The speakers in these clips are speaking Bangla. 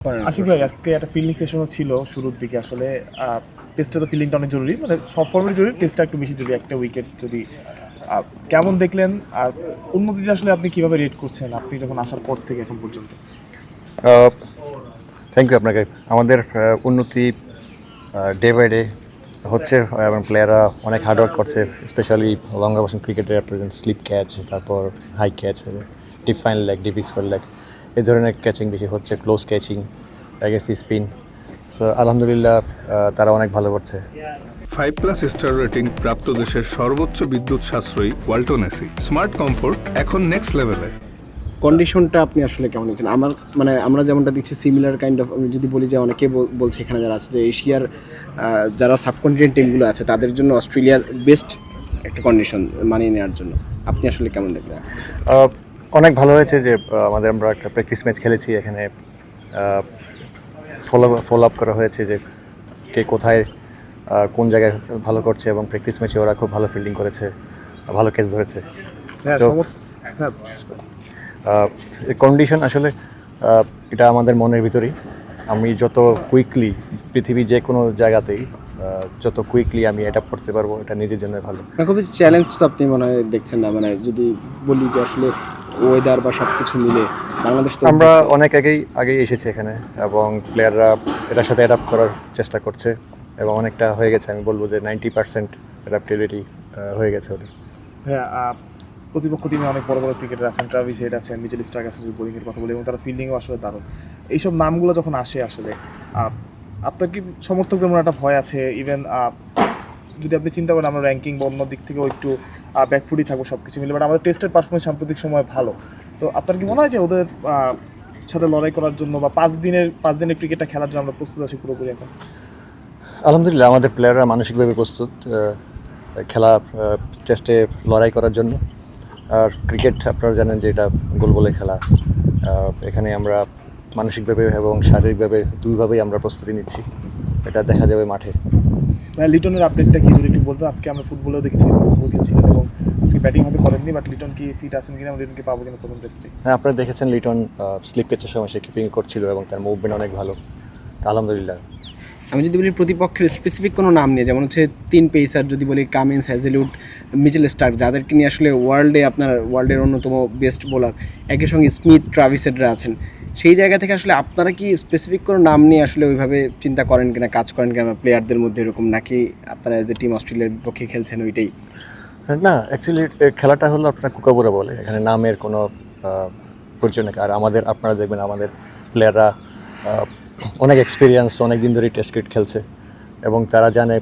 আশিক ভাই, আজকে একটা ফিল্ডিং সেশনও ছিল শুরুর দিকে। আসলে টেস্টে তো ফিল্ডিংটা অনেক জরুরি, মানে সব ফর্মের জরুরি, টেস্টটা একটু বেশি জরুরি। একটা উইকেট যদি কেমন দেখলেন, আর উন্নতিটা আসলে আপনি কিভাবে রেট করছেন আপনি যখন আসার পর থেকে এখন পর্যন্ত? থ্যাংক ইউ আপনাকে। আমাদের উন্নতি ডে বাই ডে হচ্ছে এবং প্লেয়াররা অনেক হার্ডওয়ার্ক করছে, স্পেশালি লঙ্গা বসন ক্রিকেটে প্রেজেন্ট স্লিপ ক্যাচ, তারপর high catch, deep fine leg, deep square leg, এই ধরনের ক্যাচিং বেশি হচ্ছে, close catching, against spin. So আলহামদুলিল্লাহ তারা অনেক ভালো করছে। 5+ স্টার রেটিং প্রাপ্ত দেশের সর্বোচ্চ বিদ্যুৎ সাশ্রয়ী ওয়ালটন এসি স্মার্ট কমফোর্ট এখন নেক্সট লেভেলে। কন্ডিশনটা আপনি আসলে কেমন দেখছেন? আমার মানে আমরা যেমনটা দেখছি সিমিলার কাইন্ড অফ, আমি যদি বলি যে অনেকে বলছে এখানে যারা আছে যে এশিয়ার যারা সাবকন্টিনেন্ট টিমগুলো আছে তাদের জন্য অস্ট্রেলিয়ার বেস্ট একটা কন্ডিশন মানিয়ে নেওয়ার জন্য আপনি আসলে কেমন দেখলেন? অনেক ভালো হয়েছে যে আমরা একটা প্র্যাকটিস ম্যাচ খেলেছি এখানে। ফলো আপ করা হয়েছে যে কে কোথায় কোন জায়গায় ভালো করছে, এবং প্র্যাকটিস ম্যাচে ওরা খুব ভালো ফিল্ডিং করেছে, ভালো ক্যাচ ধরেছে। কন্ডিশন আসলে এটা আমাদের মনের ভিতরেই। আমি যত কুইকলি পৃথিবী যে কোনো জায়গাতেই যত কুইকলি আমি অ্যাডাপ্ট করতে পারবো, এটা নিজের জন্য ভালো। খুবই চ্যালেঞ্জ তো আপনি মনে হয় দেখছেন না, মানে যদি বলি যে আসলে ওয়েদার বা সব কিছু মিলে বাংলাদেশ তো আমরা অনেক আগেই এসেছি এখানে, এবং প্লেয়াররা এটার সাথে অ্যাডাপ্ট করার চেষ্টা করছে, এবং অনেকটা হয়ে গেছে। আমি বলবো যে 90% অ্যাডাপ্টেবিলিটি হয়ে গেছে ওদের। হ্যাঁ, প্রতিপক্ষ টিমে অনেক বড় বড় ক্রিকেটার আছেন, ট্রাভিস হেড আছেন, মিচেল স্টার্ক আছেন, যদি বোলিংয়ের কথা বলি, এবং তারা ফিল্ডিংও আসলে দারুণ। এইসব নামগুলো যখন আসে আসলে আপনার কি সমর্থকদের মনে একটা ভয় আছে? ইভেন যদি আপনি চিন্তা করেন আমরা র্যাঙ্কিং বা অন্য দিক থেকেও একটু ব্যাকফুটই থাকবো সব কিছু মিলে, বাট আমাদের টেস্টের পারফরমেন্স সাম্প্রতিক সময় ভালো। তো আপনার কি মনে হয় যে ওদের সাথে লড়াই করার জন্য বা 5 দিনের ক্রিকেটটা খেলার জন্য আমরা প্রস্তুত আছি পুরোপুরি এখন? আলহামদুলিল্লাহ আমাদের প্লেয়াররা মানসিকভাবে প্রস্তুত খেলা টেস্টে লড়াই করার জন্য। আর ক্রিকেট আপনারা জানেন যে এটা গোল গোলে খেলা। এখানে আমরা মানসিকভাবে এবং শারীরিকভাবে দুইভাবেই আমরা প্রস্তুতি নিচ্ছি, এটা দেখা যাবে মাঠে। লিটনের আপডেটটা কি যদি একটু বলতেন? আজকে আমরা ফুটবলেও দেখেছি ফুটবল খেলছিলেন, এবং আজকে ব্যাটিং হয়তো করেননি, বাট লিটন কি ফিট আছেন কিনা, আমরা লিটনকে পাবো কিনা প্রথম টেস্টে? হ্যাঁ, আপনারা দেখেছেন লিটন স্লিপ ক্যাচের সময় সে কিপিং করছিল, এবং তার মুভমেন্ট অনেক ভালো। আলহামদুলিল্লাহ। আমি যদি বলি প্রতিপক্ষের স্পেসিফিক কোনো নাম নিয়ে, যেমন হচ্ছে 3 পেসার যদি বলি, কামিন্স, হ্যাজেলউড, মিচেল স্টার্ক, যাদেরকে নিয়ে আসলে ওয়ার্ল্ডের অন্যতম বেস্ট বোলার, একই সঙ্গে স্মিথ, ট্রাভিস হেডরা আছেন, সেই জায়গা থেকে আসলে আপনারা কি স্পেসিফিক কোনো নাম নিয়ে আসলে ওইভাবে চিন্তা করেন কিনা, কাজ করেন কিনা প্লেয়ারদের মধ্যে এরকম, নাকি আপনারা অ্যাজ এ টিম অস্ট্রেলিয়ার বিপক্ষে খেলছেন ওইটাই? না, অ্যাকচুয়ালি খেলাটা হলো আপনার কুকাবুরা বলে, এখানে নামের কোনো পরিচয় নেই। আর আপনারা দেখবেন আমাদের প্লেয়াররা অনেক এক্সপিরিয়েন্স, অনেক দিন ধরে টেস্ট ক্রিকেট খেলছে, এবং তারা জানে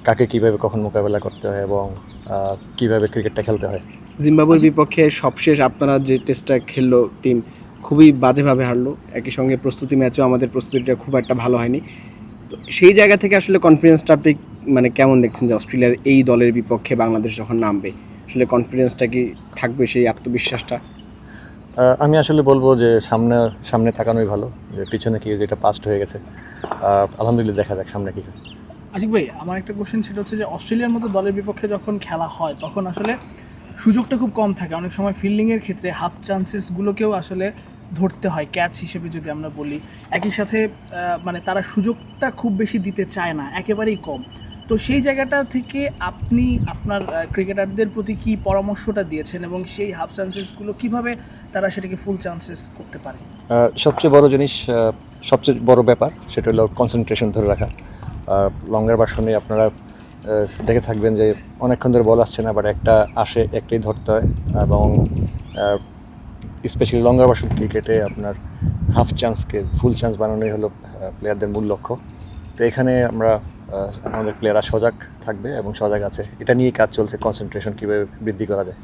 কাকে কীভাবে কখন মোকাবেলা করতে হয়, এবং কীভাবে ক্রিকেটটা খেলতে হয়। জিম্বাবুয়ের বিপক্ষে সবশেষ আপনারা যে টেস্টটা খেললো টিম, খুবই বাজেভাবে হারলো। একই সঙ্গে প্রস্তুতি ম্যাচেও আমাদের প্রস্তুতিটা খুব একটা ভালো হয়নি। তো সেই জায়গা থেকে আসলে কনফিডেন্সটা আপনি মানে কেমন দেখছেন যে অস্ট্রেলিয়ার এই দলের বিপক্ষে বাংলাদেশ যখন নামবে, আসলে কনফিডেন্সটা কি থাকবে, সেই আত্মবিশ্বাসটা? আমি আসলে বলবো যে সামনে তাকানোই ভালো, যে পিছনে কি যেটা পাস্ট হয়ে গেছে। আলহামদুলিল্লাহ, দেখা যাক সামনে কী হয়। আশিক ভাই, আমার একটা কোশ্চেন সেটা হচ্ছে যে অস্ট্রেলিয়ার মতো দলের বিপক্ষে যখন খেলা হয় তখন আসলে সুযোগটা খুব কম থাকে। অনেক সময় ফিল্ডিংয়ের ক্ষেত্রে হাফ চান্সেসগুলোকেও আসলে ধরতে হয় ক্যাচ হিসেবে যদি আমরা বলি। একই সাথে মানে তারা সুযোগটা খুব বেশি দিতে চায় না, একেবারেই কম। তো সেই জায়গাটা থেকে আপনি আপনার ক্রিকেটারদের প্রতি কী পরামর্শটা দিয়েছেন, এবং সেই হাফ চান্সেসগুলো কীভাবে তারা সেটাকে ফুল চান্সেস করতে পারে? সবচেয়ে বড় জিনিস, সবচেয়ে বড় ব্যাপার সেটা হলো কনসেন্ট্রেশন ধরে রাখা। লঙ্গার ভার্সনে আপনারা দেখে থাকবেন যে অনেকক্ষণ ধরে বল আসছে না, বাট একটা আসে, একটাই ধরতে হয়। এবং স্পেশালি লঙ্গার ভার্সন ক্রিকেটে আপনার হাফ চান্সকে ফুল চান্স বানানোই হলো প্লেয়ারদের মূল লক্ষ্য। তো এখানে আমাদের প্লেয়াররা সজাগ থাকবে এবং সজাগ আছে, এটা নিয়ে কাজ চলছে, কনসেন্ট্রেশন কীভাবে বৃদ্ধি করা যায়।